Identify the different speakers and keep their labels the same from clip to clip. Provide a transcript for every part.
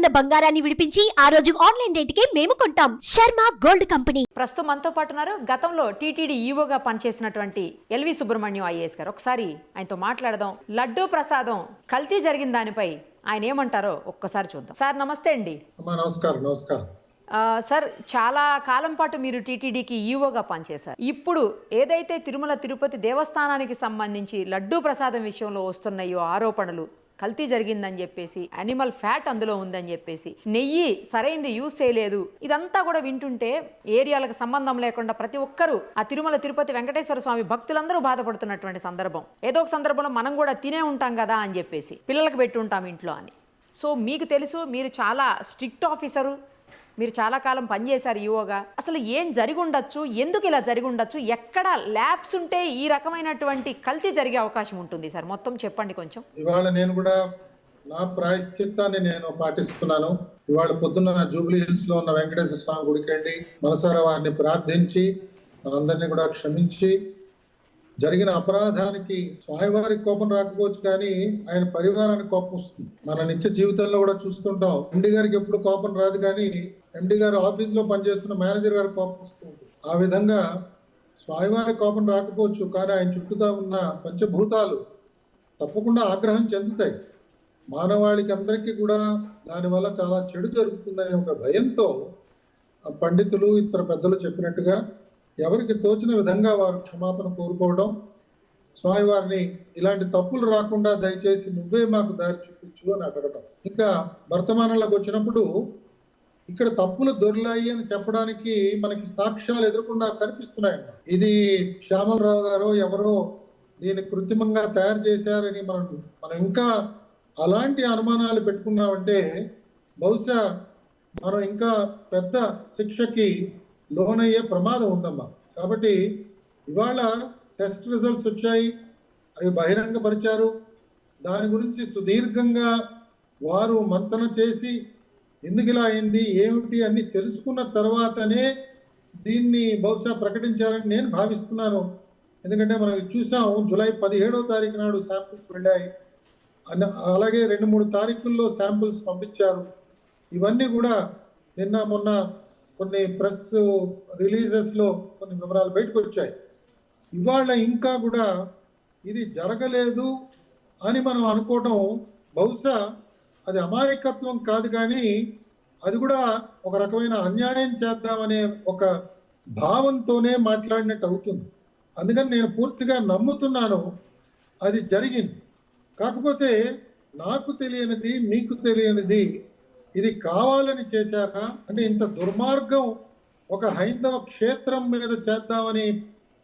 Speaker 1: ఉన్న బంగారాన్ని విడిపించి ఆ రోజు ఆన్లైన్ రేటుకే మేము కొంటాం. Sharma gold company.
Speaker 2: ప్రస్తుతం మనతో పాటు ఉన్నారు గతంలో టీటీడీ ఈవోగా పనిచేసినటువంటి ఎల్వి సుబ్రహ్మణ్యం ఐఏఎస్ గారు. ఒకసారి ఆయనతో మాట్లాడదాం. లడ్డూ ప్రసాదం కల్తీ జరిగిన దానిపై ఆయన ఏమంటారో ఒక్కసారి చూద్దాం. సార్ నమస్తే అండి.
Speaker 3: నమస్కారం. నమస్కారం
Speaker 2: సార్, చాలా కాలం పాటు మీరు టీటీడీకి ఈవోగా పనిచేశారు. ఇప్పుడు ఏదైతే తిరుమల తిరుపతి దేవస్థానానికి సంబంధించి లడ్డూ ప్రసాదం విషయంలో వస్తున్నాయో ఆరోపణలు, కల్తీ జరిగిందని చెప్పేసి, యానిమల్ ఫ్యాట్ అందులో ఉందని చెప్పేసి, నెయ్యి సరైనది యూజ్ చేయలేదు, ఇదంతా కూడా వింటుంటే ఏరియాలకు సంబంధం లేకుండా ప్రతి ఒక్కరూ ఆ తిరుమల తిరుపతి వెంకటేశ్వర స్వామి భక్తులందరూ బాధపడుతున్నటువంటి సందర్భం. ఏదో ఒక సందర్భంలో మనం కూడా తినే ఉంటాం కదా అని చెప్పేసి పిల్లలకు పెట్టి ఉంటాం ఇంట్లో అని. సో మీకు తెలుసు, మీరు చాలా స్ట్రిక్ట్ ఆఫీసరు, మీరు చాలా కాలం పనిచేశారు ఈవోగా. అసలు ఏం జరిగి ఉండొచ్చు, ఎందుకు ఇలా జరిగి ఉండొచ్చు, ఎక్కడ ల్యాబ్స్ ఉంటే ఈ రకమైనటువంటి కల్తీ జరిగే అవకాశం ఉంటుంది సార్? మొత్తం చెప్పండి కొంచెం.
Speaker 3: ఇవాళ నేను కూడా నా ప్రాయశ్చిత్తాన్ని నేను పాటిస్తున్నాను. ఇవాళ పొద్దున్న జూబ్లీ హిల్స్ లో ఉన్న వెంకటేశ్వర స్వామి గుడికి వెళ్ళి మనసారా వారిని ప్రార్థించి మనందరినీ కూడా క్షమించి, జరిగిన అపరాధానికి స్వామివారి కోపం రాకపోవచ్చు కానీ ఆయన పరివారానికి కోపం వస్తుంది. మన నిత్య జీవితంలో కూడా చూస్తుంటాం. ఎండి గారికి ఎప్పుడు కోపం రాదు కానీ ఎండి గారు ఆఫీస్ లో పనిచేస్తున్న మేనేజర్ గారికి కోపం వస్తుంది. ఆ విధంగా స్వామివారి కోపం రాకపోవచ్చు కానీ ఆయన చుట్టూతా ఉన్న పంచభూతాలు తప్పకుండా ఆగ్రహం చెందుతాయి. మానవాళికి అందరికీ కూడా దానివల్ల చాలా చెడు జరుగుతుందనే ఒక భయంతో పండితులు ఇతర పెద్దలు చెప్పినట్టుగా ఎవరికి తోచిన విధంగా వారు క్షమాపణ కోరుకోవడం, స్వామివారిని ఇలాంటి తప్పులు రాకుండా దయచేసి నువ్వే మాకు దారి చూపించు అని అడగడం. ఇంకా వర్తమానంలోకి వచ్చినప్పుడు ఇక్కడ తప్పులు దొరిలాయి అని చెప్పడానికి మనకి సాక్ష్యాలు ఎదురకుండా కనిపిస్తున్నాయి. ఇది శ్యామలరావు గారు ఎవరో దీన్ని కృత్రిమంగా తయారు చేశారని మనం ఇంకా అలాంటి అనుమానాలు పెట్టుకున్నామంటే బహుశా మనం ఇంకా పెద్ద శిక్షకి లోనయ్యే ప్రమాదం ఉందమ్మా. కాబట్టి ఇవాళ టెస్ట్ రిజల్ట్స్ వచ్చాయి, అవి బహిరంగపరిచారు. దాని గురించి సుదీర్ఘంగా వారు మంతన చేసి ఎందుకు ఇలా అయింది ఏమిటి అన్ని తెలుసుకున్న తర్వాతనే దీన్ని బహుశా ప్రకటించారని నేను భావిస్తున్నాను. ఎందుకంటే మనం చూసాము, జూలై 17వ తారీఖు నాడు శాంపిల్స్ వెళ్ళాయి, అలాగే 2-3 తారీఖుల్లో శాంపిల్స్ పంపించారు. ఇవన్నీ కూడా నిన్న మొన్న కొన్ని ప్రెస్ రిలీజెస్ లో కొన్ని వివరాలు బయటకు వచ్చాయి. ఇవాళ ఇంకా కూడా ఇది జరగలేదు అని మనం అనుకోవటం బహుశా అది అమాయకత్వం కాదు కానీ అది కూడా ఒక రకమైన అన్యాయం చేద్దామనే ఒక భావంతోనే మాట్లాడినట్టు అవుతుంది. అందుకని నేను పూర్తిగా నమ్ముతున్నాను అది జరిగింది. కాకపోతే నాకు తెలియనిది, మీకు తెలియనిది, ఇది కావాలని చేశారా అంటే ఇంత దుర్మార్గం ఒక హైందవ క్షేత్రం మీద చేద్దామని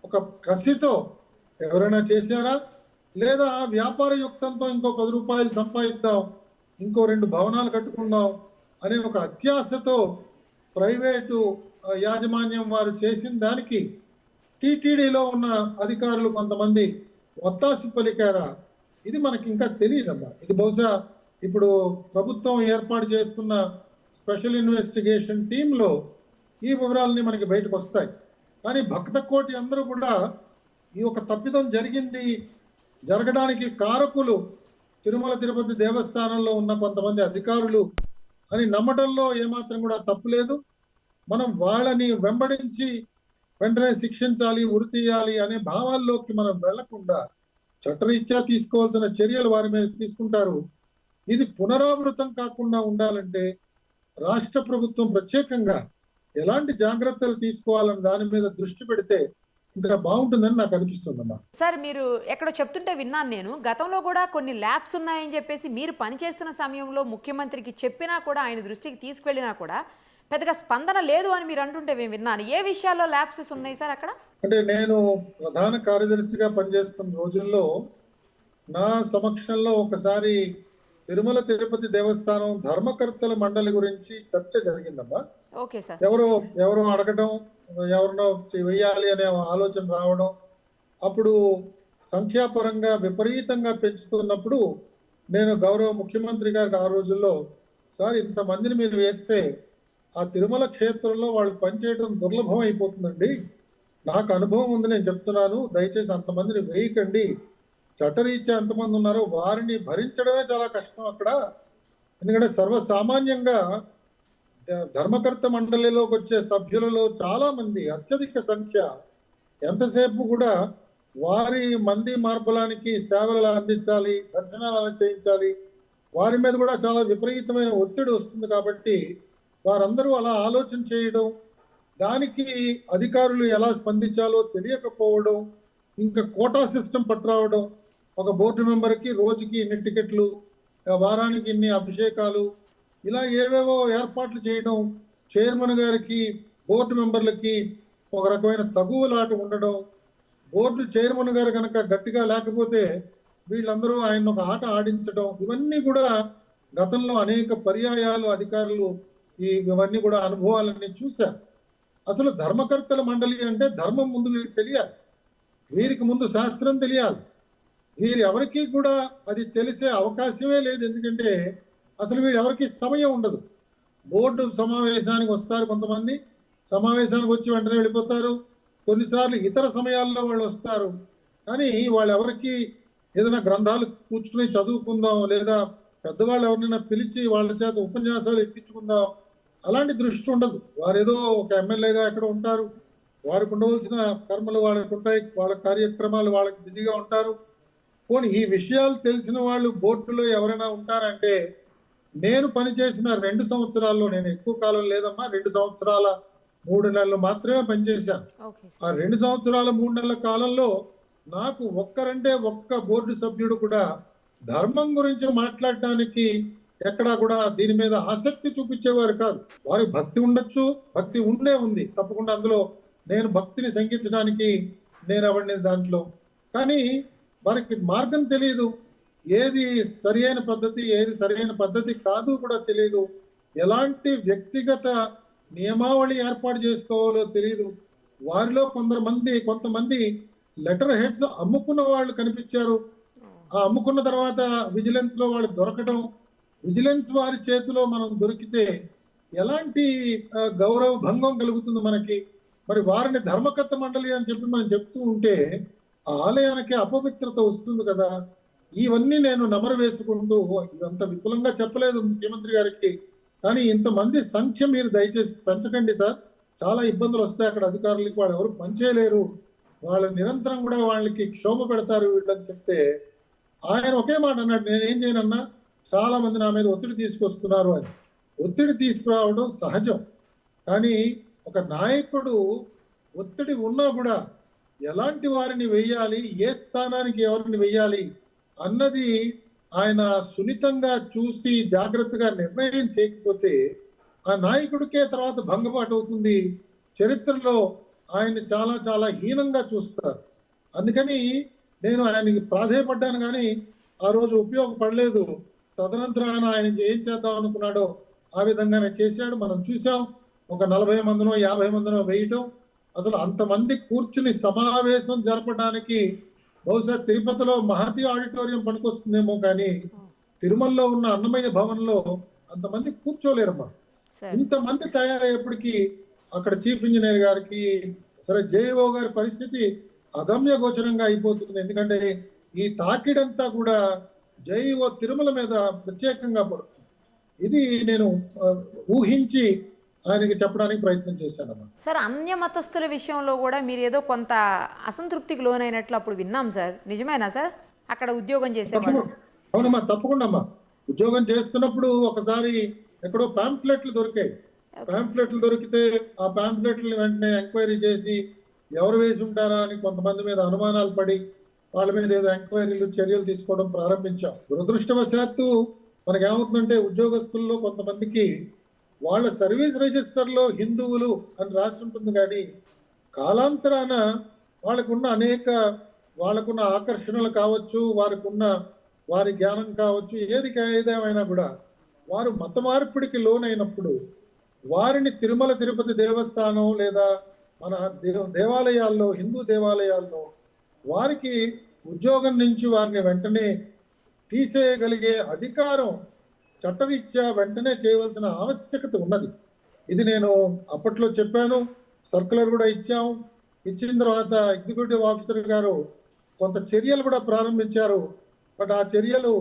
Speaker 3: ఒక కసితో ఎవరైనా చేశారా, లేదా వ్యాపార యుక్తంతో ఇంకో 10 రూపాయలు సంపాదిద్దాం, ఇంకో 2 భవనాలు కట్టుకుందాం అనే ఒక అత్యాశతో ప్రైవేటు యాజమాన్యం వారు చేసిన దానికి టీటీడీలో ఉన్న అధికారులు కొంతమంది ఒత్తాసు పలికారా, ఇది మనకి ఇంకా తెలియదమ్మా. ఇది బహుశా ఇప్పుడు ప్రభుత్వం ఏర్పాటు చేస్తున్న స్పెషల్ ఇన్వెస్టిగేషన్ టీంలో ఈ వివరాలని మనకి బయటకు వస్తాయి. కానీ భక్త కోటి అందరూ కూడా ఈ ఒక తప్పిదం జరిగింది, జరగడానికి కారకులు తిరుమల తిరుపతి దేవస్థానంలో ఉన్న కొంతమంది అధికారులు అని నమ్మడంలో ఏమాత్రం కూడా తప్పు లేదు. మనం వాళ్ళని వెంబడించి వెంటనే శిక్షించాలి, ఉరి తీయాలి అనే భావాల్లోకి మనం వెళ్లకుండా చట్టరీత్యా తీసుకోవాల్సిన చర్యలు వారి మీద తీసుకుంటారు. ఇది పునరావృతం కాకుండా ఉండాలంటే రాష్ట్ర ప్రభుత్వం ప్రత్యేకంగా ఎలాంటి జాగ్రత్తలు తీసుకోవాలని దాని మీద దృష్టి పెడితే ఇంకా బాగుంటుందని నాకు అనిపిస్తుందమ్మా.
Speaker 2: సార్, మీరు ఎక్కడో చెప్తుంటే విన్నాను నేను, గతంలో కూడా కొన్ని ల్యాబ్స్ ఉన్నాయని చెప్పేసి మీరు పనిచేస్తున్న సమయంలో ముఖ్యమంత్రికి చెప్పినా కూడా, ఆయన దృష్టికి తీసుకెళ్ళినా కూడా పెద్దగా స్పందన లేదు అని మీరు అంటుంటే మేము విన్నాను. ఏ విషయాల్లో ల్యాబ్సెస్ ఉన్నాయి సార్ అక్కడ?
Speaker 3: అంటే నేను ప్రధాన కార్యదర్శిగా పనిచేస్తున్న రోజుల్లో నా సమక్షంలో ఒకసారి తిరుమల తిరుపతి దేవస్థానం ధర్మకర్తల మండలి గురించి చర్చ జరిగిందమ్మా.
Speaker 2: Okay sir.
Speaker 3: ఎవరో అడగడం, ఎవరినో వెయ్యాలి అనే ఆలోచన రావడం, అప్పుడు సంఖ్యాపరంగా విపరీతంగా పెంచుతున్నప్పుడు నేను గౌరవ ముఖ్యమంత్రి గారికి ఆ రోజుల్లో, సార్ ఇంతమందిని మీరు వేస్తే ఆ తిరుమల క్షేత్రంలో వాళ్ళు పనిచేయడం దుర్లభం అయిపోతుందండి, నాకు అనుభవం ఉంది, నేను చెప్తున్నాను, దయచేసి అంతమందిని వేయకండి, చట్టరీత్యా ఎంతమంది ఉన్నారో వారిని భరించడమే చాలా కష్టం అక్కడ, ఎందుకంటే సర్వసామాన్యంగా ధర్మకర్త మండలిలోకి వచ్చే సభ్యులలో చాలా మంది, అత్యధిక సంఖ్య, ఎంతసేపు కూడా వారి మంది మార్పులానికి సేవలు అందించాలి, దర్శనాలు చేయించాలి, వారి మీద కూడా చాలా విపరీతమైన ఒత్తిడి వస్తుంది. కాబట్టి వారందరూ అలా ఆలోచన చేయడం, దానికి అధికారులు ఎలా స్పందించాలో తెలియకపోవడం, ఇంకా కోటా సిస్టమ్ పట్టురావడం, ఒక బోర్డు మెంబర్కి రోజుకి ఇన్ని టికెట్లు, వారానికి ఇన్ని అభిషేకాలు, ఇలా ఏవేవో ఏర్పాట్లు చేయడం, చైర్మన్ గారికి బోర్డు మెంబర్లకి ఒక రకమైన తగువలాట ఉండడం, బోర్డు చైర్మన్ గారు కనుక గట్టిగా లేకపోతే వీళ్ళందరూ ఆయన ఒక ఆట ఆడించడం, ఇవన్నీ కూడా గతంలో అనేక పర్యాయాలు అధికారులు ఇవన్నీ కూడా అనుభవాలన్నీ చూశారు. అసలు ధర్మకర్తల మండలి అంటే ధర్మం ముందు వీరికి తెలియాలి, వీరికి ముందు శాస్త్రం తెలియాలి. వీరు ఎవరికి కూడా అది తెలిసే అవకాశమే లేదు. ఎందుకంటే అసలు వీళ్ళెవరికి సమయం ఉండదు. బోర్డు సమావేశానికి వస్తారు కొంతమంది, సమావేశానికి వచ్చి వెంటనే వెళ్ళిపోతారు. కొన్నిసార్లు ఇతర సమయాల్లో వాళ్ళు వస్తారు, కానీ వాళ్ళెవరికి ఏదైనా గ్రంథాలు కూర్చుని చదువుకుందాం, లేదా పెద్దవాళ్ళు ఎవరినైనా పిలిచి వాళ్ళ చేత ఉపన్యాసాలు ఇప్పించుకుందాం, అలాంటి దృష్టి ఉండదు. వారు ఏదో ఒక ఎమ్మెల్యేగా ఎక్కడ ఉంటారు, వారికి ఉండవలసిన కర్మలు వాళ్ళకు ఉంటాయి, వాళ్ళ కార్యక్రమాలు వాళ్ళకి బిజీగా ఉంటారు. పోనీ ఈ విషయాలు తెలిసిన వాళ్ళు బోర్డులో ఎవరైనా ఉంటారంటే, నేను పనిచేసిన 2 సంవత్సరాల్లో, నేను ఎక్కువ కాలం లేదమ్మా, 2 సంవత్సరాల 3 నెలలు మాత్రమే పనిచేశాను. ఆ 2 సంవత్సరాల 3 నెలల కాలంలో నాకు ఒక్కరంటే ఒక్క బోర్డు సభ్యుడు కూడా ధర్మం గురించి మాట్లాడటానికి ఎక్కడా కూడా దీని మీద ఆసక్తి చూపించేవారు కాదు. వారి భక్తి ఉండొచ్చు, భక్తి ఉంది తప్పకుండా, అందులో నేను భక్తిని శంకించడానికి నేను ఎవరిని దాంట్లో, కానీ వారికి మార్గం తెలియదు. ఏది సరి అయిన పద్ధతి, ఏది సరైన పద్ధతి కాదు కూడా తెలియదు. ఎలాంటి వ్యక్తిగత నియమావళి ఏర్పాటు చేసుకోవాలో తెలియదు. వారిలో కొంతమంది లెటర్ హెడ్స్ అమ్ముకున్న వాళ్ళు కనిపించారు. ఆ అమ్ముకున్న తర్వాత విజిలెన్స్ లో వాళ్ళు దొరకడం, విజిలెన్స్ వారి చేతిలో మనం దొరికితే ఎలాంటి గౌరవ భంగం కలుగుతుంది మనకి. మరి వారిని ధర్మకర్త మండలి అని చెప్పి మనం చెప్తూ ఉంటే ఆ ఆలయానికి అపవిత్రత వస్తుంది కదా. ఇవన్నీ నేను నమరు వేసుకుంటూ, ఇదంత విపులంగా చెప్పలేదు ముఖ్యమంత్రి గారికి, కానీ ఇంతమంది సంఖ్య మీరు దయచేసి పెంచకండి సార్, చాలా ఇబ్బందులు వస్తాయి అక్కడ అధికారులకి, వాళ్ళు ఎవరు పనిచేయలేరు, వాళ్ళు నిరంతరం కూడా వాళ్ళకి క్షోభ పెడతారు వీళ్ళని చెప్తే, ఆయన ఒకే మాట అన్నాడు, నేనేం చేయనన్నా, చాలా మంది నా మీద ఒత్తిడి తీసుకొస్తున్నారు అని. ఒత్తిడి తీసుకురావడం సహజం, కానీ ఒక నాయకుడు ఒత్తిడి ఉన్నా కూడా ఎలాంటి వారిని వెయ్యాలి, ఏ స్థానానికి ఎవరిని వెయ్యాలి అన్నది ఆయన సున్నితంగా చూసి జాగ్రత్తగా నిర్ణయం చేయకపోతే ఆ నాయకుడికే తర్వాత భంగపాటు అవుతుంది. చరిత్రలో ఆయన్ని చాలా చాలా హీనంగా చూస్తారు. అందుకని నేను ఆయనకి ప్రాధేయపడ్డాను, కానీ ఆ రోజు ఉపయోగపడలేదు. తదనంతరం ఆయన ఏం చేద్దాం అనుకున్నాడో ఆ విధంగానే చేశాడు. మనం చూసాం, ఒక 40 మందినో 50 మందినో వేయటం. అసలు అంతమంది కూర్చుని సమావేశం జరపడానికి బహుశా తిరుపతిలో మహతి ఆడిటోరియం పనికొస్తుందేమో, కానీ తిరుమలలో ఉన్న అన్నమయ్య భవన్లో అంతమంది కూర్చోలేరమ్మా. ఇంతమంది తయారయ్యేప్పటికీ అక్కడ చీఫ్ ఇంజనీర్ గారికి, సరే జేఈఓ గారి పరిస్థితి అగమ్య గోచరంగా అయిపోతుంది. ఎందుకంటే ఈ తాకిడంతా కూడా జేఈఓ తిరుమల మీద ప్రత్యేకంగా పడుతుంది. ఇది నేను ఊహించి ఆయనకి చెప్పడానికి ప్రయత్నం చేశానమ్మా.
Speaker 2: సార్, అన్య మతస్థుల విషయంలో కూడా మీరు ఏదో కొంత అసంతృప్తికి లోనైనట్లు అప్పుడు విన్నాం సార్, నిజమేనా సార్? అక్కడ ఉద్యోగం చేసేవాళ్ళు.
Speaker 3: అవునమ్మా, తప్పకుండా అమ్మా. ఉద్యోగం చేస్తున్నప్పుడు ఒకసారి ఎక్కడో పాంఫ్లెట్లు దొరికాయి. పాంఫ్లెట్లు దొరికితే ఆ పాంఫ్లెట్లు వెంటనే ఎంక్వైరీ చేసి ఎవరు వేసి ఉంటారా అని కొంతమంది మీద అనుమానాలు పడి వాళ్ళ మీద ఏదో ఎంక్వైరీలు, చర్యలు తీసుకోవడం ప్రారంభించాం. దురదృష్టవశాత్తు మనకేమవుతుందంటే ఉద్యోగస్తుల్లో కొంతమందికి వాళ్ళ సర్వీస్ రిజిస్టర్లో హిందువులు అని రాసి ఉంటుంది, కానీ కాలాంతరాన వాళ్ళకున్న ఆకర్షణలు కావచ్చు, వారి జ్ఞానం కావచ్చు, ఏదేమైనా కూడా వారు మత మార్పిడికి లోనైనప్పుడు వారిని తిరుమల తిరుపతి దేవస్థానం లేదా మన దేవాలయాల్లో, హిందూ దేవాలయాల్లో వారికి ఉద్యోగం నుంచి వారిని వెంటనే తీసేయగలిగే అధికారం చట్టరీత్యా వెంటనే చేయవలసిన ఆవశ్యకత ఉన్నది. ఇది నేను అప్పట్లో చెప్పాను, సర్కులర్ కూడా ఇచ్చాం. ఇచ్చిన తర్వాత ఎగ్జిక్యూటివ్ ఆఫీసర్ గారు కొంత చర్యలు కూడా ప్రారంభించారు. బట్ ఆ చర్యలు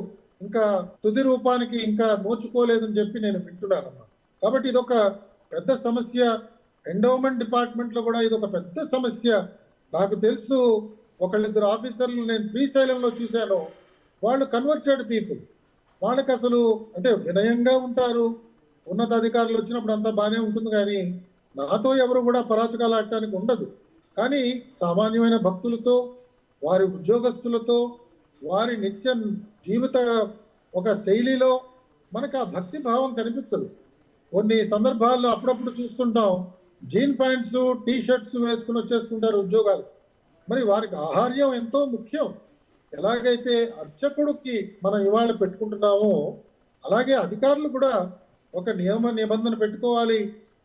Speaker 3: ఇంకా తుది రూపానికి ఇంకా నోచుకోలేదని చెప్పి నేను వింటున్నానమ్మా. కాబట్టి ఇదొక పెద్ద సమస్య. ఎండోమెంట్ డిపార్ట్మెంట్ లో కూడా ఇది ఒక పెద్ద సమస్య. నాకు తెలుసు ఒకళ్ళిద్దరు ఆఫీసర్లు నేను శ్రీశైలంలో చూశాను. వాళ్ళు కన్వర్టెడ్ పీపుల్. వాళ్ళకి అసలు అంటే వినయంగా ఉంటారు. ఉన్నతాధికారులు వచ్చినప్పుడు అంతా బాగానే ఉంటుంది, కానీ నాతో ఎవరు కూడా పరాచకాలు ఆడటానికి ఉండదు. కానీ సామాన్యమైన భక్తులతో, వారి ఉద్యోగస్తులతో, వారి నిత్య జీవిత ఒక శైలిలో మనకు ఆ భక్తి భావం కనిపించదు. కొన్ని సందర్భాల్లో అప్పుడప్పుడు చూస్తుంటాం, జీన్ ప్యాంట్స్ టీ షర్ట్స్ వేసుకుని వచ్చేస్తుంటారు ఉద్యోగాలు. మరి వారికి ఆహార్యం ఎంతో ముఖ్యం. ఎలాగైతే అర్చకుడికి మనం ఇవాళ పెట్టుకుంటున్నామో అలాగే అధికారులు కూడా ఒక నియమ నిబంధన పెట్టుకోవాలి.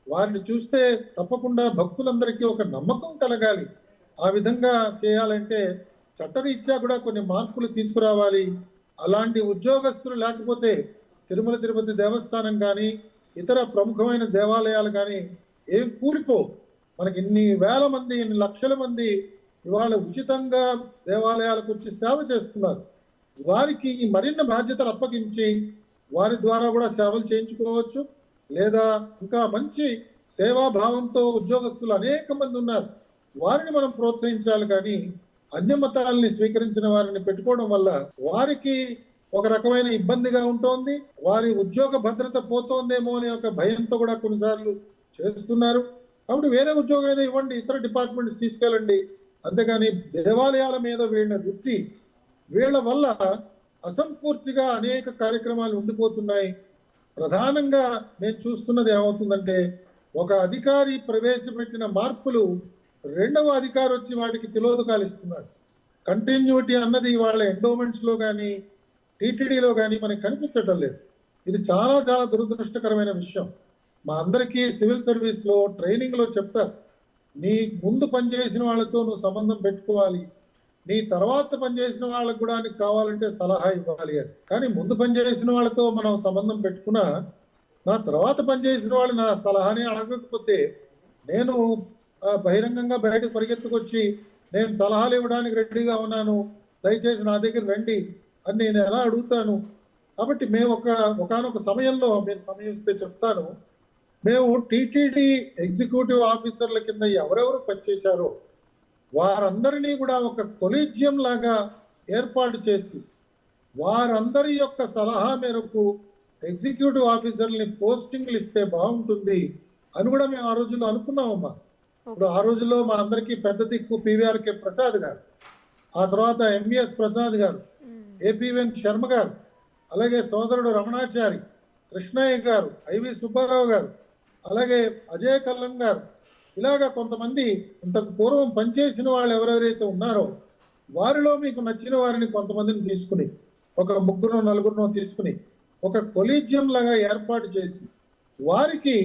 Speaker 3: వారిని చూస్తే తప్పకుండా భక్తులందరికీ ఒక నమ్మకం కలగాలి. ఆ విధంగా చేయాలంటే చట్టరీత్యా కూడా కొన్ని మార్పులు తీసుకురావాలి. అలాంటి ఉద్యోగస్తులు లేకపోతే తిరుమల తిరుపతి దేవస్థానం కానీ ఇతర ప్రముఖమైన దేవాలయాలు కానీ ఏం కూలిపో. మనకి ఇన్ని వేల మంది, ఇన్ని లక్షల మంది ఇవాళ ఉచితంగా దేవాలయాలకు వచ్చి సేవ చేస్తున్నారు. వారికి ఈ మరిన్ని బాధ్యతలు అప్పగించి వారి ద్వారా కూడా సేవలు చేయించుకోవచ్చు. లేదా ఇంకా మంచి సేవాభావంతో ఉద్యోగస్తులు అనేక మంది ఉన్నారు, వారిని మనం ప్రోత్సహించాలి. కానీ అన్య మతాలని స్వీకరించిన వారిని పెట్టుకోవడం వల్ల వారికి ఒక రకమైన ఇబ్బందిగా ఉంటుంది. వారి ఉద్యోగ భద్రత పోతోందేమో అనే ఒక భయంతో కూడా కొన్నిసార్లు చేస్తున్నారు. కాబట్టి వేరే ఉద్యోగం ఏదో ఇవ్వండి, ఇతర డిపార్ట్మెంట్స్ తీసుకెళ్ళండి. అంతేగాని దేవాలయాల మీద వీళ్ళ వృత్తి, వీళ్ళ వల్ల అసంపూర్తిగా అనేక కార్యక్రమాలు ఉండిపోతున్నాయి. ప్రధానంగా నేను చూస్తున్నది ఏమవుతుందంటే, ఒక అధికారి ప్రవేశపెట్టిన మార్పులు రెండవ అధికారి వచ్చి వాటికి తిలోదకాలు ఇస్తున్నాడు. కంటిన్యూటీ అన్నది వాళ్ళ ఎండోమెంట్స్ లో కానీ టీటీడీలో కానీ మనకి కనిపించటం లేదు. ఇది చాలా చాలా దురదృష్టకరమైన విషయం. మా అందరికీ సివిల్ సర్వీస్ లో ట్రైనింగ్ లో చెప్తారు, నీ ముందు పనిచేసిన వాళ్ళతో నువ్వు సంబంధం పెట్టుకోవాలి, నీ తర్వాత పనిచేసిన వాళ్ళకు కూడా నీకు కావాలంటే సలహా ఇవ్వాలి అని. కానీ ముందు పనిచేసిన వాళ్ళతో మనం సంబంధం పెట్టుకున్నా, నా తర్వాత పనిచేసిన వాళ్ళు నా సలహాని అడగకపోతే నేను బహిరంగంగా బయటకు పరిగెత్తుకొచ్చి నేను సలహాలు ఇవ్వడానికి రెడీగా ఉన్నాను, దయచేసి నా దగ్గర రండి అని నేను ఎలా అడుగుతాను? కాబట్టి మేము ఒకనొక సమయంలో, మీరు సమయం ఇస్తే చెప్తాను, మేము టీటీడీ ఎగ్జిక్యూటివ్ ఆఫీసర్ల కింద ఎవరెవరు పనిచేశారో వారందరినీ కూడా ఒక కొలీజియం లాగా ఏర్పాటు చేసి వారందరి యొక్క సలహా మేరకు ఎగ్జిక్యూటివ్ ఆఫీసర్ని పోస్టింగ్లు ఇస్తే బాగుంటుంది అని కూడా మేము ఆ రోజుల్లో అనుకున్నామమ్మా. ఇప్పుడు ఆ రోజుల్లో మా అందరికీ పెద్ద దిక్కు పివిఆర్కే ప్రసాద్ గారు, ఆ తర్వాత ఎంవిఎస్ ప్రసాద్ గారు, ఏపీవెన్ శర్మ గారు, అలాగే సోదరుడు రమణాచారి, కృష్ణయ్య గారు, ఐవి సుబ్బారావు గారు, అలాగే అజయ్ కల్లం గారు, ఇలాగా కొంతమంది ఇంతకు పూర్వం పనిచేసిన వాళ్ళు ఎవరెవరైతే ఉన్నారో వారిలో మీకు నచ్చిన వారిని కొంతమందిని తీసుకుని, ఒక ముగ్గురు నలుగురునో తీసుకుని ఒక కొలీజియం లాగా ఏర్పాటు చేసి వారికి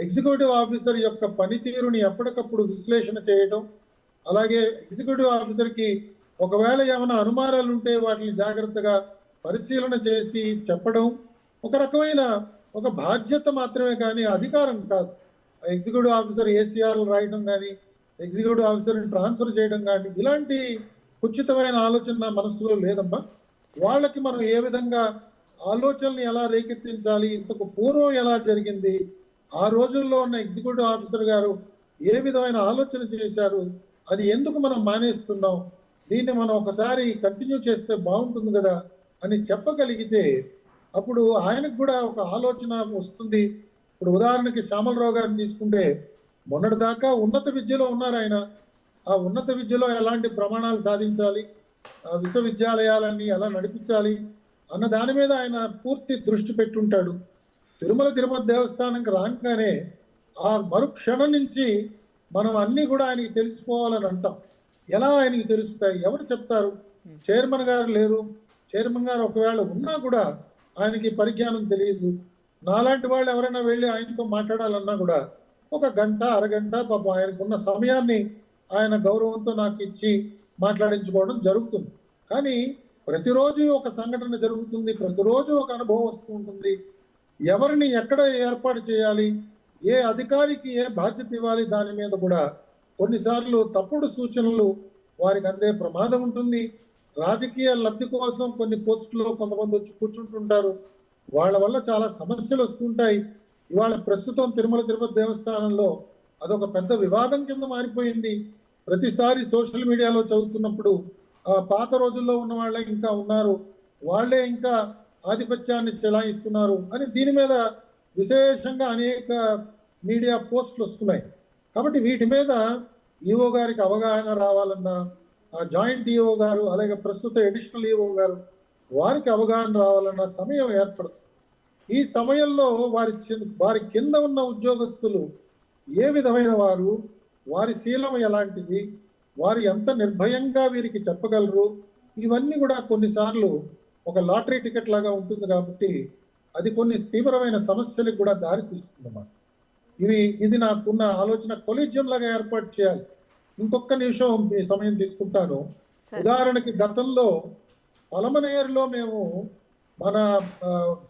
Speaker 3: ఎగ్జిక్యూటివ్ ఆఫీసర్ యొక్క పనితీరుని ఎప్పటికప్పుడు విశ్లేషణ చేయడం, అలాగే ఎగ్జిక్యూటివ్ ఆఫీసర్కి ఒకవేళ ఏమైనా అనుమానాలు ఉంటే వాటిని జాగ్రత్తగా పరిశీలన చేసి చెప్పడం, ఒక రకమైన ఒక బాధ్యత మాత్రమే కానీ అధికారం కాదు. ఎగ్జిక్యూటివ్ ఆఫీసర్ ఏసీఆర్లు రాయడం కానీ, ఎగ్జిక్యూటివ్ ఆఫీసర్ని ట్రాన్స్ఫర్ చేయడం కానీ ఇలాంటి కుచితమైన ఆలోచన నా మనసులో లేదమ్మా. వాళ్ళకి మనం ఏ విధంగా ఆలోచనలు ఎలా రేకెత్తించాలి, ఇంతకు పూర్వం ఎలా జరిగింది, ఆ రోజుల్లో ఉన్న ఎగ్జిక్యూటివ్ ఆఫీసర్ గారు ఏ విధమైన ఆలోచన చేశారు, అది ఎందుకు మనం మానేస్తున్నాం, దీన్ని మనం ఒకసారి కంటిన్యూ చేస్తే బాగుంటుంది కదా అని చెప్పగలిగితే అప్పుడు ఆయనకు కూడా ఒక ఆలోచన వస్తుంది. ఇప్పుడు ఉదాహరణకి శ్యామలరావు గారిని తీసుకుంటే మొన్నటి దాకా ఉన్నత విద్యలో ఉన్నారు ఆయన. ఆ ఉన్నత విద్యలో ఎలాంటి ప్రమాణాలు సాధించాలి, ఆ విశ్వవిద్యాలయాలన్నీ ఎలా నడిపించాలి అన్న దాని మీద ఆయన పూర్తి దృష్టి పెట్టుంటాడు. తిరుమల తిరుపతి దేవస్థానంకి రాగానే ఆ మరుక్షణం నుంచి మనం అన్నీ కూడా ఆయనకి తెలిసిపోవాలని అంటాం. ఎలా ఆయనకి తెలుస్తాయి, ఎవరు చెప్తారు? చైర్మన్ గారు లేరు. చైర్మన్ గారు ఒకవేళ ఉన్నా కూడా ఆయనకి పరిజ్ఞానం తెలియదు. నాలాంటి వాళ్ళు ఎవరైనా వెళ్ళి ఆయనతో మాట్లాడాలన్నా కూడా ఒక గంట అరగంట పాపం ఆయనకున్న సమయాన్ని ఆయన గౌరవంతో నాకు ఇచ్చి మాట్లాడించుకోవడం జరుగుతుంది. కానీ ప్రతిరోజు ఒక సంఘటన జరుగుతుంది, ప్రతిరోజు ఒక అనుభవం వస్తూ ఉంటుంది. ఎవరిని ఎక్కడ ఏర్పాటు చేయాలి, ఏ అధికారికి ఏ బాధ్యత ఇవ్వాలి, దాని మీద కూడా కొన్నిసార్లు తప్పుడు సూచనలు వారికి అందే ప్రమాదం ఉంటుంది. రాజకీయ లబ్ధి కోసం కొన్ని పోస్టుల్లో కొంతమంది వచ్చి కూర్చుంటుంటారు. వాళ్ళ వల్ల చాలా సమస్యలు వస్తుంటాయి. ఇవాళ ప్రస్తుతం తిరుమల తిరుపతి దేవస్థానంలో అదొక పెద్ద వివాదం కింద మారిపోయింది. ప్రతిసారి సోషల్ మీడియాలో చదువుతున్నప్పుడు ఆ పాత రోజుల్లో ఉన్న వాళ్ళే ఇంకా ఉన్నారు, వాళ్ళే ఇంకా ఆధిపత్యాన్ని చెలాయిస్తున్నారు అని దీని మీద విశేషంగా అనేక మీడియా పోస్టులు వస్తున్నాయి. కాబట్టి వీటి మీద ఈఓ గారికి అవగాహన రావాలన్నా, జాయింట్ ఈఓ గారు అలాగే ప్రస్తుత అడిషనల్ ఈఓ గారు వారికి అవగాహన రావాలన్న సమయం ఏర్పడుతుంది. ఈ సమయంలో వారి కింద ఉన్న ఉద్యోగస్తులు ఏ విధమైన వారు, వారి శీలం ఎలాంటిది, వారు ఎంత నిర్భయంగా వీరికి చెప్పగలరు, ఇవన్నీ కూడా కొన్నిసార్లు ఒక లాటరీ టికెట్ లాగా ఉంటుంది. కాబట్టి అది కొన్ని తీవ్రమైన సమస్యలకు కూడా దారి తీస్తుందన్నమాట. ఇది నాకున్న ఆలోచన. కొలీజియం లాగా ఏర్పాటు చేయాలి. ఇంకొక నిమిషం మీ సమయం తీసుకుంటాను. ఉదాహరణకి గతంలో పలమనేరులో మేము మన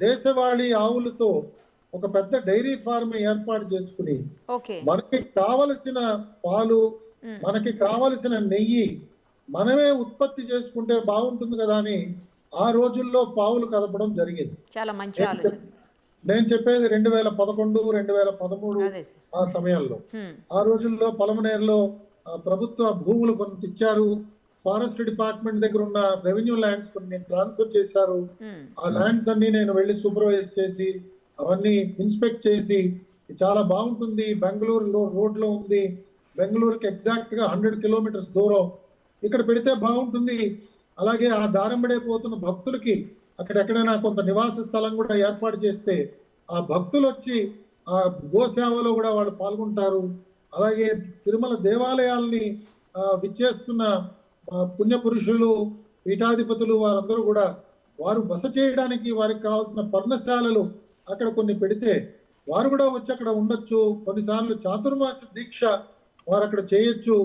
Speaker 3: దేశవాళీ ఆవులతో ఒక పెద్ద డైరీ ఫార్మ్ ఏర్పాటు చేసుకుని మనకి కావలసిన పాలు, మనకి కావలసిన నెయ్యి మనమే ఉత్పత్తి చేసుకుంటే బాగుంటుంది కదా అని ఆ రోజుల్లో పావులు కదపడం జరిగింది.
Speaker 2: చాలా మంచి ఆలోచన.
Speaker 3: నేను చెప్పేది 2011, 2013 ఆ సమయంలో. ఆ రోజుల్లో పలమనేరులో ప్రభుత్వ భూములు కొంత ఇచ్చారు. ఫారెస్ట్ డిపార్ట్మెంట్ దగ్గర ఉన్న రెవెన్యూ ల్యాండ్స్ కొన్ని ట్రాన్స్ఫర్ చేశారు. ఆ ల్యాండ్స్ అన్ని నేను వెళ్ళి సూపర్వైజ్ చేసి అవన్నీ ఇన్స్పెక్ట్ చేసి చాలా బాగుంటుంది, బెంగళూరు రోడ్ లో ఉంది, బెంగళూరుకి ఎగ్జాక్ట్ గా 100 కిలోమీటర్స్ దూరం, ఇక్కడ పెడితే బాగుంటుంది. అలాగే ఆ దారంబడే పోతున్న భక్తులకి అక్కడెక్కడైనా కొంత నివాస స్థలం కూడా ఏర్పాటు చేస్తే ఆ భక్తులు వచ్చి ఆ గోసేవలో కూడా వాళ్ళు పాల్గొంటారు. అలాగే తిరుమల దేవాలయాల్ని విచ్చేస్తున్న పుణ్య పురుషులు, పీఠాధిపతులు వారందరూ కూడా వారు బస చేయడానికి వారికి కావాల్సిన పర్ణశాలలు అక్కడ కొన్ని పెడితే వారు కూడా వచ్చి అక్కడ ఉండొచ్చు. కొన్నిసార్లు చాతుర్మాస దీక్ష వారు అక్కడ చేయొచ్చు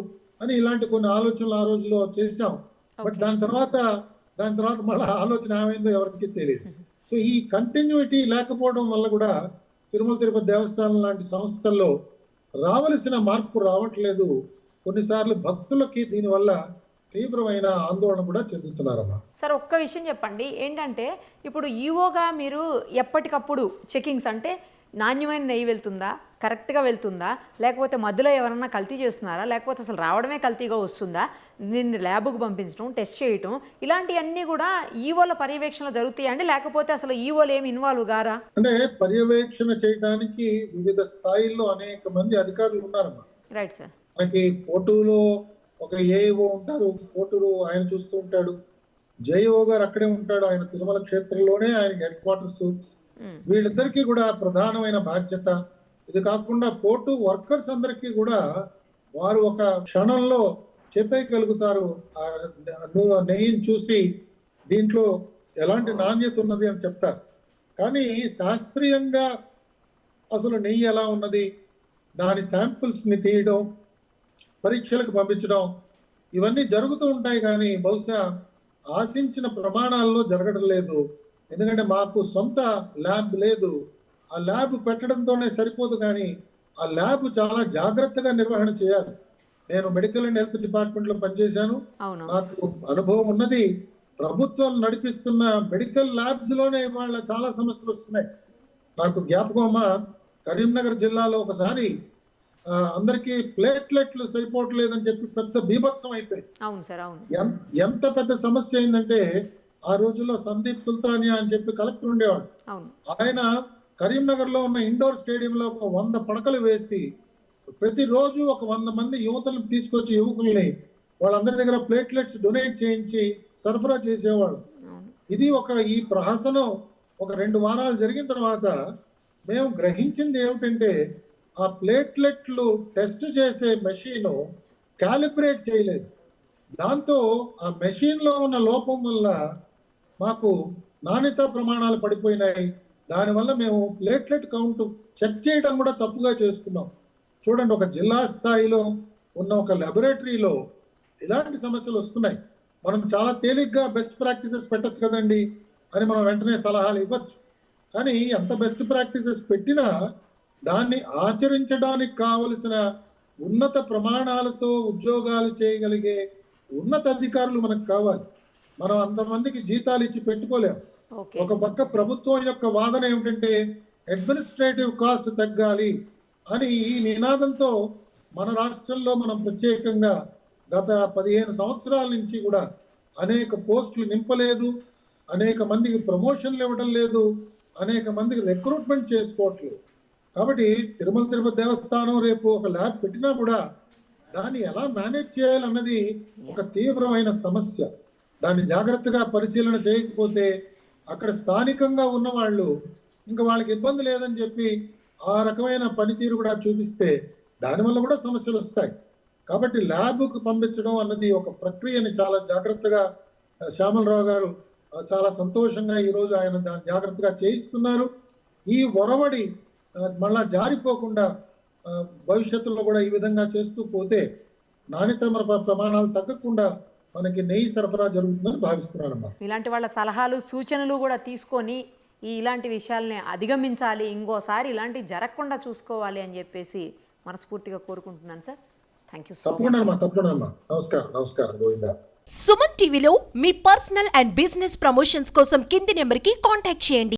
Speaker 3: అని ఇలాంటి కొన్ని ఆలోచనలు ఆ రోజులో చేశాం. బట్ దాని తర్వాత మళ్ళీ ఆలోచన ఏమైందో ఎవరికి తెలియదు. సో ఈ కంటిన్యూటీ లేకపోవడం వల్ల కూడా తిరుమల తిరుపతి దేవస్థానం లాంటి సంస్థల్లో రావలసిన మార్పు రావట్లేదు. కొన్నిసార్లు భక్తులకి దీనివల్ల తీవ్రమైన ఆందోళన కూడా చెందుతున్నారమ్మా.
Speaker 2: సార్ ఒక్క విషయం చెప్పండి, ఏంటంటే ఇప్పుడు ఈఓగా మీరు ఎప్పటికప్పుడు చెకింగ్స్, అంటే నాణ్యమైన నెయ్యి వెళ్తుందా, కరెక్ట్గా వెళ్తుందా, లేకపోతే మధ్యలో ఎవరన్నా కల్తీ చేస్తున్నారా, లేకపోతే అసలు రావడమే కల్తీగా వస్తుందా, దీన్ని ల్యాబ్కు పంపించడం, టెస్ట్ చేయటం, ఇలాంటివన్నీ కూడా ఈఓల పర్యవేక్షణ జరుగుతాయండి, లేకపోతే అసలు ఈఓలు ఏమి ఇన్వాల్వ్ గారా?
Speaker 3: అంటే పర్యవేక్షణ చేయడానికి వివిధ స్థాయిల్లో అనేక మంది అధికారులు ఉన్నారమ్మా.
Speaker 2: Right sir.
Speaker 3: మనకి పోర్టులో ఒక ఏఈఓ ఉంటారు, పోర్టులు ఆయన చూస్తూ ఉంటాడు. జేఈఓ గారు అక్కడే ఉంటాడు, ఆయన తిరుమల క్షేత్రంలోనే ఆయన హెడ్ క్వార్టర్స్. వీళ్ళిద్దరికీ కూడా ప్రధానమైన బాధ్యత. ఇది కాకుండా పోర్టు వర్కర్స్ అందరికీ కూడా వారు ఒక క్షణంలో చెప్పేయగలుగుతారు, నెయ్యిని చూసి దీంట్లో ఎలాంటి నాణ్యత ఉన్నది అని చెప్తారు. కానీ శాస్త్రీయంగా అసలు నెయ్యి ఎలా ఉన్నది, దాని శాంపిల్స్ని తీయడం, పరీక్షలకు పంపించడం, ఇవన్నీ జరుగుతూ ఉంటాయి. కానీ బహుశా ఆశించిన ప్రమాణాల్లో జరగడం లేదు. ఎందుకంటే మాకు సొంత ల్యాబ్ లేదు. ఆ ల్యాబ్ పెట్టడంతోనే సరిపోదు, కానీ ఆ ల్యాబ్ చాలా జాగ్రత్తగా నిర్వహణ చేయాలి. నేను మెడికల్ అండ్ హెల్త్ డిపార్ట్మెంట్ లో పనిచేశాను, నాకు అనుభవం ఉన్నది. ప్రభుత్వం నడిపిస్తున్న మెడికల్ ల్యాబ్స్ లోనే వాళ్ళ చాలా సమస్యలు వస్తున్నాయి. నాకు జ్ఞాపకమా, కరీంనగర్ జిల్లాలో ఒకసారి అందరికీ ప్లేట్లెట్లు సరిపోవట్లేదని చెప్పి పెద్ద బీభత్సం అయిపోయింది. ఎంత పెద్ద సమస్య అయిందంటే ఆ రోజుల్లో సందీప్ సుల్తానియా అని చెప్పి కలెక్టర్ ఉండేవాడు. ఆయన కరీంనగర్ లో ఉన్న ఇండోర్ స్టేడియంలో ఒక 100 పడకలు వేసి ప్రతిరోజు ఒక 100 మంది యువతలను తీసుకొచ్చి యువకుల్ని వాళ్ళందరి దగ్గర ప్లేట్లెట్స్ డొనేట్ చేయించి సరఫరా చేసేవాళ్ళు. ఇది ఈ ప్రహసనం ఒక 2 వారాలు జరిగిన తర్వాత మేము గ్రహించింది ఏమిటంటే ఆ ప్లేట్లెట్లు టెస్ట్ చేసే మెషిన్ క్యాలిబ్రేట్ చేయలేదు. దాంతో ఆ మెషిన్ లో ఉన్న లోపం వల్ల మాకు నాణ్యత ప్రమాణాలు పడిపోయినాయి. దానివల్ల మేము ప్లేట్లెట్ కౌంట్ చెక్ చేయడం కూడా తప్పుగా చేస్తున్నాం. చూడండి, ఒక జిల్లా స్థాయిలో ఉన్న ఒక లాబొరేటరీలో ఇలాంటి సమస్యలు వస్తున్నాయి. మనం చాలా తేలిగ్గా బెస్ట్ ప్రాక్టీసెస్ పెట్టచ్చు కదండి అని మనం వెంటనే సలహాలు ఇవ్వచ్చు. కానీ ఎంత బెస్ట్ ప్రాక్టీసెస్ పెట్టినా దాన్ని ఆచరించడానికి కావలసిన ఉన్నత ప్రమాణాలతో ఉద్యోగాలు చేయగలిగే ఉన్నత అధికారులు మనకు కావాలి. మనం అంతమందికి జీతాలు ఇచ్చి పెట్టుకోలేం.
Speaker 2: ఓకే.
Speaker 3: ఒక పక్క ప్రభుత్వం యొక్క వాదన ఏమిటంటే అడ్మినిస్ట్రేటివ్ కాస్ట్ తగ్గాలి అని ఈ నినాదంతో మన రాష్ట్రంలో మనం ప్రత్యేకంగా గత 15 సంవత్సరాల నుంచి కూడా అనేక పోస్టులు నింపలేదు, అనేక మందికి ప్రమోషన్లు ఇవ్వడం లేదు, అనేక మందికి రిక్రూట్మెంట్ చేసుకోవట్లేదు. కాబట్టి తిరుమల తిరుపతి దేవస్థానం రేపు ఒక ల్యాబ్ పెట్టినా కూడా దాన్ని ఎలా మేనేజ్ చేయాలన్నది ఒక తీవ్రమైన సమస్య. దాన్ని జాగ్రత్తగా పరిశీలన చేయకపోతే అక్కడ స్థానికంగా ఉన్న వాళ్ళు ఇంకా వాళ్ళకి ఇబ్బంది లేదని చెప్పి ఆ రకమైన పనితీరు కూడా చూపిస్తే దానివల్ల కూడా సమస్యలు వస్తాయి. కాబట్టి ల్యాబ్కు పంపించడం అన్నది ఒక ప్రక్రియని చాలా జాగ్రత్తగా శ్యామలరావు గారు చాలా సంతోషంగా ఈరోజు ఆయన దాన్ని జాగ్రత్తగా చేయిస్తున్నారు. ఈ ఒరవడి మళ్ళా జారిపోకుండా భవిష్యత్తులో కూడా ఈ విధంగా చేస్తూ పోతే నాణ్యత ప్రమాణాలు తగ్గకుండా మనకి నెయ్యి సరఫరా జరుగుతుందని భావిస్తున్నానమ్మా.
Speaker 2: ఇలాంటి వాళ్ళ సలహాలు సూచనలు కూడా తీసుకొని ఇలాంటి విషయాల్ని అధిగమించాలి, ఇంకోసారి ఇలాంటి జరగకుండా చూసుకోవాలి అని చెప్పేసి మనస్ఫూర్తిగా కోరుకుంటున్నాను sir. Thank you so much.
Speaker 3: తప్పకుండా. నమస్కారం గోవిందా.
Speaker 1: సుమన్ టీవీలో మీ పర్సనల్ అండ్ బిజినెస్ ప్రమోషన్స్ కోసం కింది నెంబర్కి కాంటాక్ట్ చేయండి.